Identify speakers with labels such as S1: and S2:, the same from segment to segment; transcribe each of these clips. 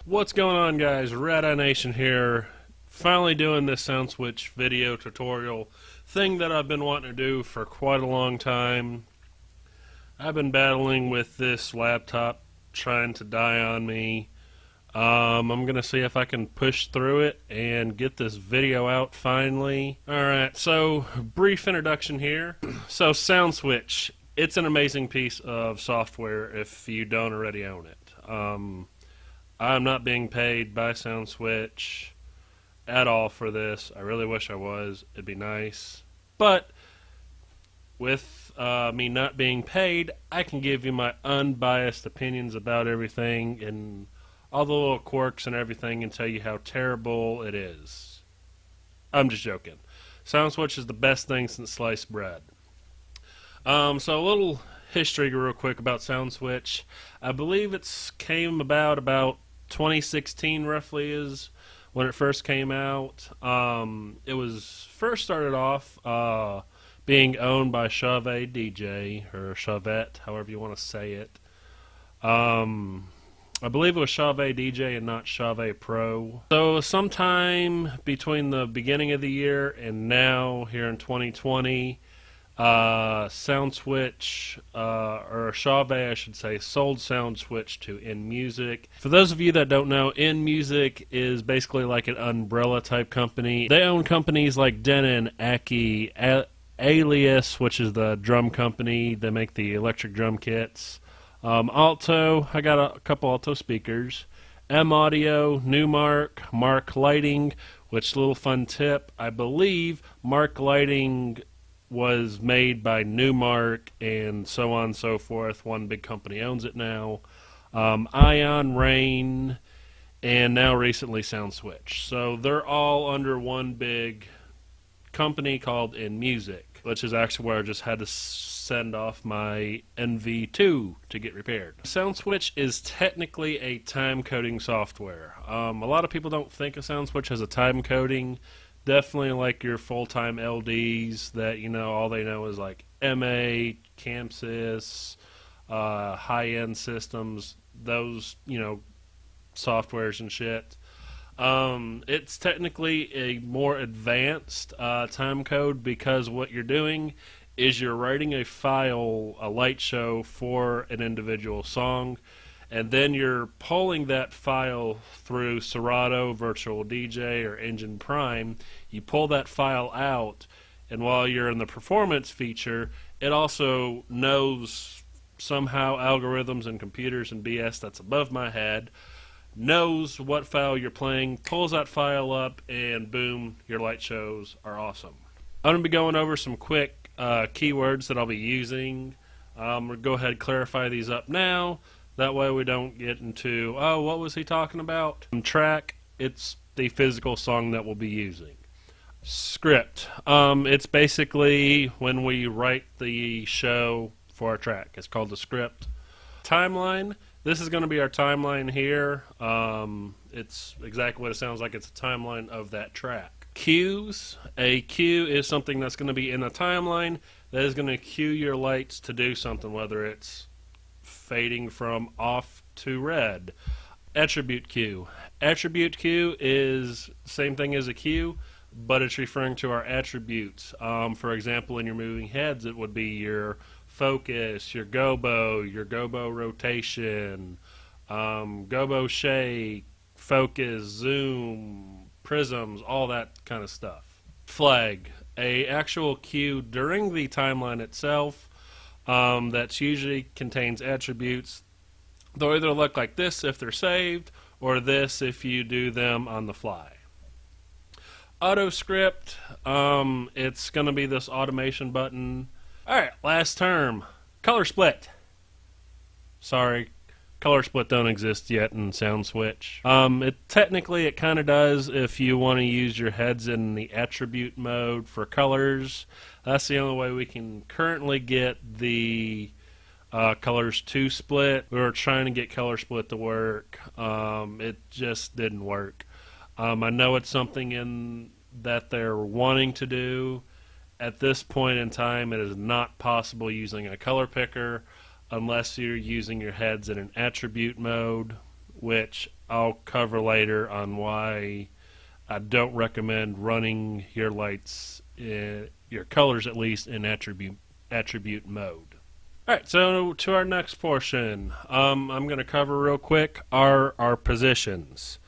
S1: What's going on, guys? Rad-I-Nation here. Finally doing this SoundSwitch video tutorial thing that I've been wanting to do for quite a long time. I've been battling with this laptop trying to die on me. I'm going to see if I can push through it and get this video out finally. Alright, so brief introduction here. So SoundSwitch, it's an amazing piece of software if you don't already own it. I'm not being paid by SoundSwitch at all for this. I really wish I was. It'd be nice. But with me not being paid, I can give you my unbiased opinions about everything and all the little quirks and everything and tell you how terrible it is. I'm just joking. SoundSwitch is the best thing since sliced bread. So a little history real quick about SoundSwitch. I believe it's came about 2016 roughly is when it first came out. It was first started off being owned by Chauvet DJ, or Chauvet, however you want to say it. I believe it was Chauvet DJ and not Chauvet Pro. So sometime between the beginning of the year and now, here in 2020, SoundSwitch, or Chauvet I should say, sold SoundSwitch to InMusic. For those of you that don't know, InMusic is basically like an umbrella type company. They own companies like Denon, Aki, Alias, which is the drum company. They make the electric drum kits. Alto, I got a couple Alto speakers. M Audio, Newmark, Mark Lighting, which, little fun tip, I believe Mark Lighting was made by Newmark and so on and so forth. One big company owns it now. Ion, Rain, and now recently SoundSwitch. So they're all under one big company called InMusic, which is actually where I just had to send off my NV2 to get repaired. SoundSwitch is technically a time coding software. A lot of people don't think of SoundSwitch as a time coding. Definitely like your full-time LDs that, you know, all they know is like MA, CAMSYS, high-end systems, those, you know, softwares and shit. It's technically a more advanced time code because what you're doing is you're writing a file, a light show for an individual song, and then you're pulling that file through Serato, Virtual DJ, or Engine Prime. You pull that file out, and while you're in the performance feature, it also knows somehow algorithms and computers and BS that's above my head, knows what file you're playing, pulls that file up, and boom, your light shows are awesome. I'm going to be going over some quick keywords that I'll be using. We'll go ahead and clarify these up now. That way we don't get into, oh, what was he talking about? Track, it's the physical song that we'll be using. Script, it's basically when we write the show for our track. It's called the script. Timeline, this is going to be our timeline here. It's exactly what it sounds like. It's a timeline of that track. Cues, a cue is something that's going to be in a timeline that is going to cue your lights to do something, whether it's fading from off to red. Attribute cue. Attribute cue is same thing as a cue, but it's referring to our attributes. For example, in your moving heads, it would be your focus, your gobo rotation, gobo shake, focus, zoom, prisms, all that kind of stuff. Flag, a actual cue during the timeline itself. That usually contains attributes. They'll either look like this if they're saved, or this if you do them on the fly. Autoscript, it's going to be this automation button. Alright, last term. Color split. Sorry, color split don't exist yet in SoundSwitch. Technically it kind of does if you want to use your heads in the attribute mode for colors. That's the only way we can currently get the colors to split. We were trying to get color split to work. It just didn't work. I know it's something that they're wanting to do. At this point in time, it is not possible using a color picker unless you're using your heads in an attribute mode, which I'll cover later on why I don't recommend running your lights, your colors at least, in attribute mode. Alright, so to our next portion, I'm going to cover real quick our positions.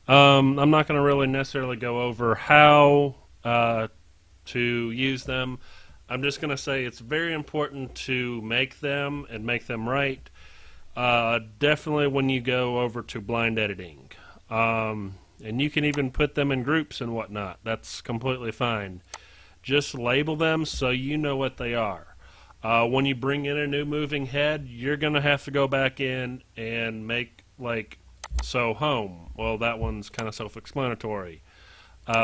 S1: I'm not going to really necessarily go over how to use them. I'm just going to say it's very important to make them and make them right. Definitely when you go over to blind editing. And you can even put them in groups and whatnot. That's completely fine. Just label them so you know what they are. When you bring in a new moving head, you're going to have to go back in and make, like, so home. Well, that one's kind of self-explanatory.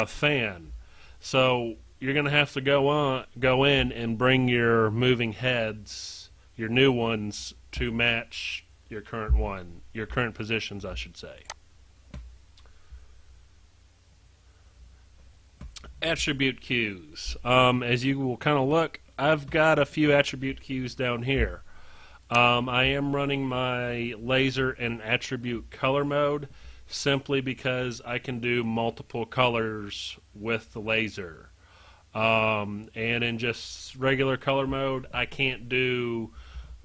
S1: Fan. So you're going to have to go in and bring your moving heads, your new ones, to match your current positions, I should say. Attribute cues. As you will kind of look, I've got a few attribute cues down here. I am running my laser in attribute color mode simply because I can do multiple colors with the laser. And in just regular color mode, I can't do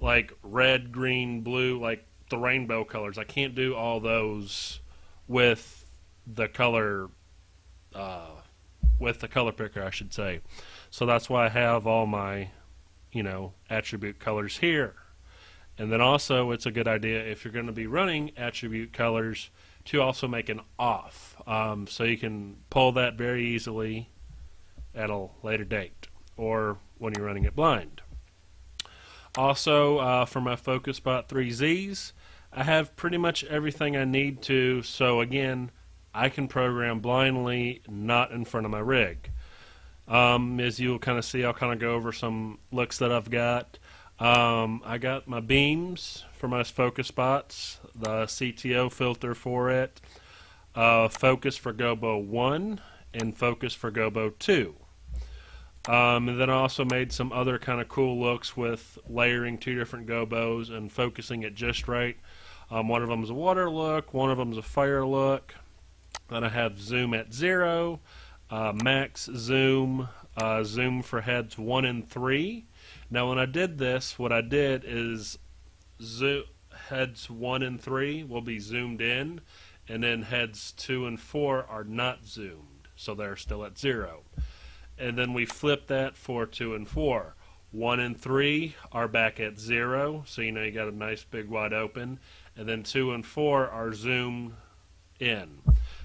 S1: like red, green, blue, like the rainbow colors. I can't do all those with the color picker, I should say. So that's why I have all my, attribute colors here. And then also, it's a good idea if you're going to be running attribute colors to also make an off, so you can pull that very easily at a later date or when you're running it blind. Also, for my focus spot 3Zs, I have pretty much everything I need to, so again, I can program blindly, not in front of my rig. As you'll kind of see, I'll kind of go over some looks that I've got. I got my beams for my focus spots, the CTO filter for it, focus for Gobo 1, and focus for Gobo 2. And then I also made some other kind of cool looks with layering two different gobos and focusing it just right. One of them is a water look, one of them is a fire look. Then I have zoom at 0, max zoom, zoom for heads 1 and 3. Now when I did this, what I did is heads 1 and 3 will be zoomed in, and then heads 2 and 4 are not zoomed, so they're still at 0. And then we flip that for 2 and 4. 1 and 3 are back at 0, so you got a nice big wide open, and then 2 and 4 are zoomed in.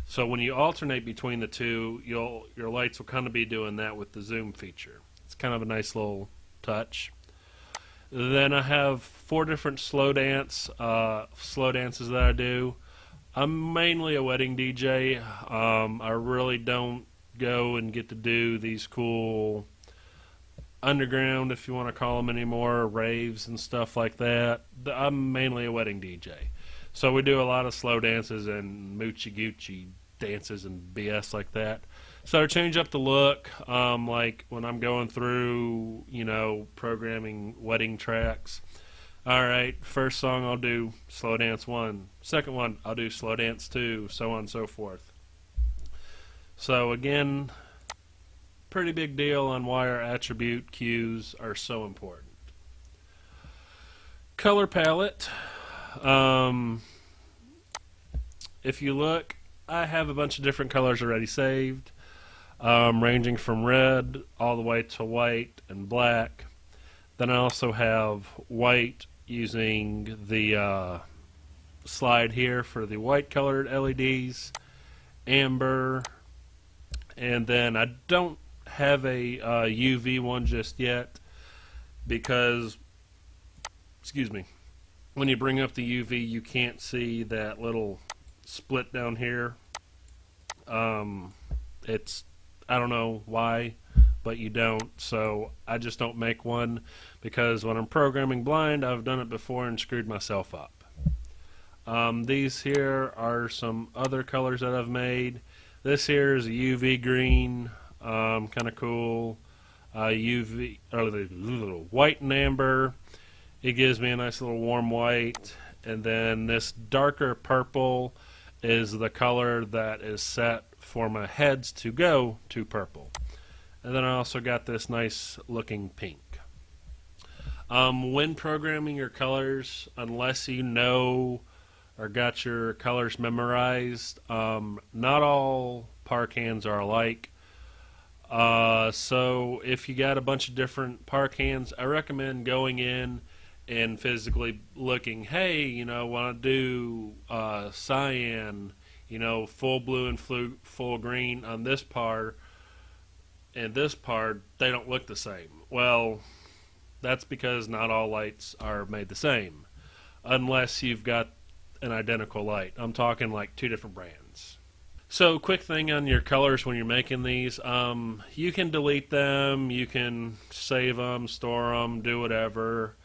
S1: So when you alternate between the two, your lights will kind of be doing that with the zoom feature. It's kind of a nice little touch. Then I have 4 different slow dances that I do. I'm mainly a wedding DJ. I really don't go and get to do these cool underground, if you want to call them anymore, raves and stuff like that. I'm mainly a wedding DJ. So we do a lot of slow dances and moochie goochie dances and BS like that. So to change up the look, like when I'm going through, programming wedding tracks. Alright, first song I'll do slow dance 1. Second one I'll do slow dance 2, so on and so forth. So again, pretty big deal on why our attribute cues are so important. Color palette. If you look, I have a bunch of different colors already saved, ranging from red all the way to white and black. Then I also have white using the slide here for the white colored LEDs, amber, and then I don't have a UV one just yet because, when you bring up the UV you can't see that little split down here. I don't know why, but you don't, so I just don't make one because when I'm programming blind, I've done it before and screwed myself up. These here are some other colors that I've made. This here is a UV green, kind of cool. UV, or the little white and amber. It gives me a nice little warm white, and then this darker purple is the color that is set for my heads to go to purple. And then I also got this nice looking pink. When programming your colors, unless you know or got your colors memorized, not all par cans are alike. So if you got a bunch of different par cans, I recommend going in and physically looking, hey, you know, when I do cyan, you know, full blue and full green on this par and this par, they don't look the same. Well, that's because not all lights are made the same, unless you've got an identical light. I'm talking like two different brands. So, quick thing on your colors when you're making these, you can delete them, you can save them, store them, do whatever.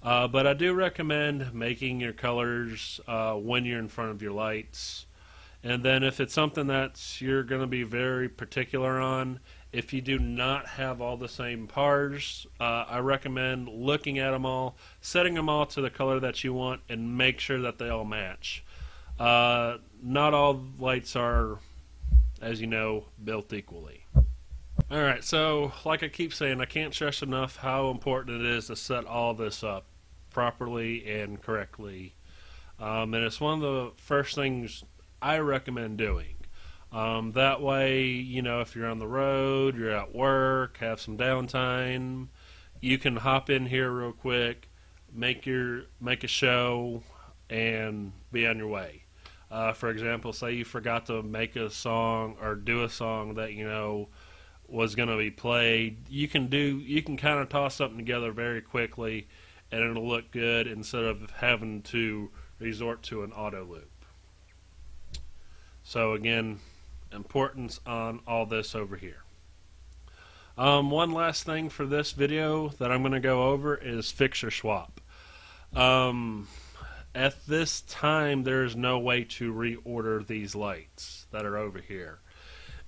S1: But I do recommend making your colors when you're in front of your lights. And then if it's something that you're going to be very particular on, if you do not have all the same pars, I recommend looking at them all, setting them all to the color that you want, and make sure that they all match. Not all lights are, as you know, built equally. Alright, so like I keep saying, I can't stress enough how important it is to set all this up properly and correctly. And it's one of the first things I recommend doing. That way, you know, if you're on the road, you're at work, have some downtime, you can hop in here real quick, make a show, and be on your way. For example, say you forgot to make a song or do a song that you know was going to be played. You can kind of toss something together very quickly, and it'll look good instead of having to resort to an auto loop. So again, importance on all this over here. One last thing for this video that I'm going to go over is Fixture Swap. At this time, there is no way to reorder these lights that are over here.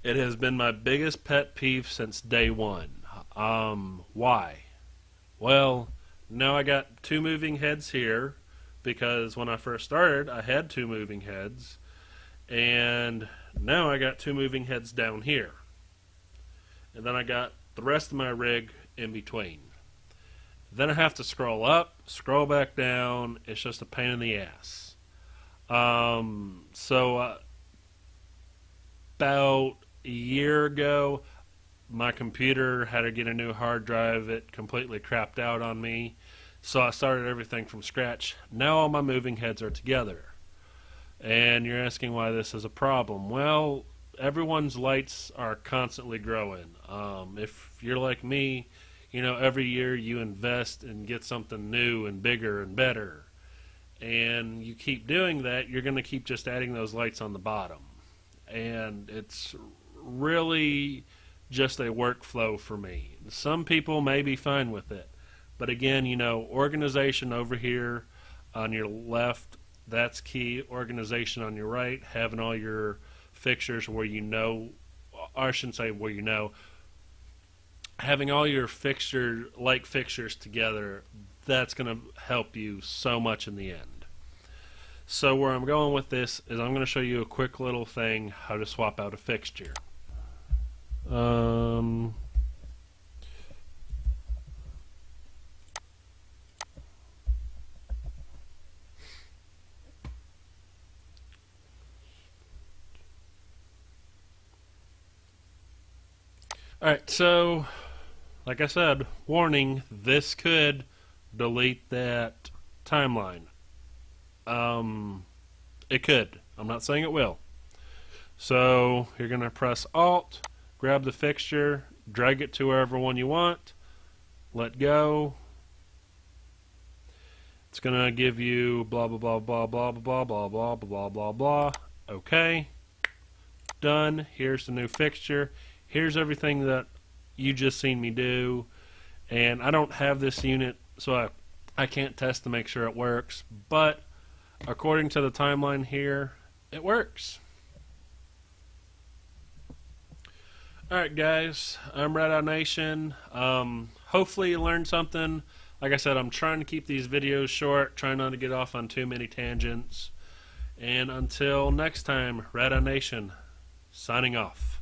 S1: It has been my biggest pet peeve since day one. Why? Well, now I got two moving heads here, because when I first started, I had two moving heads, and now I got two moving heads down here. And then I got the rest of my rig in between. Then I have to scroll up, scroll back down. It's just a pain in the ass. So about a year ago, my computer had to get a new hard drive. It completely crapped out on me. So I started everything from scratch. Now all my moving heads are together. And you're asking why this is a problem. Well, everyone's lights are constantly growing. If you're like me, you know, every year you invest and get something new and bigger and better. And you keep doing that, you're going to keep just adding those lights on the bottom. And it's really just a workflow for me. Some people may be fine with it. But again, you know, organization over here on your left, that's key. Organization on your right, having all your fixtures where you know, or I shouldn't say where you know, having all your fixtures together, that's going to help you so much in the end. So where I'm going with this is I'm going to show you a quick little thing how to swap out a fixture. Alright, so like I said, warning, this could delete that timeline. It could. I'm not saying it will. So you're going to press Alt, grab the fixture, drag it to wherever one you want, let go. It's going to give you blah blah blah blah blah blah blah blah blah blah blah. Okay. Done. Here's the new fixture. Here's everything that you just seen me do, and I don't have this unit, so I can't test to make sure it works, but according to the timeline here, it works. Alright guys, I'm Rad-I-Nation. Hopefully you learned something. Like I said, I'm trying to keep these videos short, trying not to get off on too many tangents. And until next time, Rad-I-Nation signing off.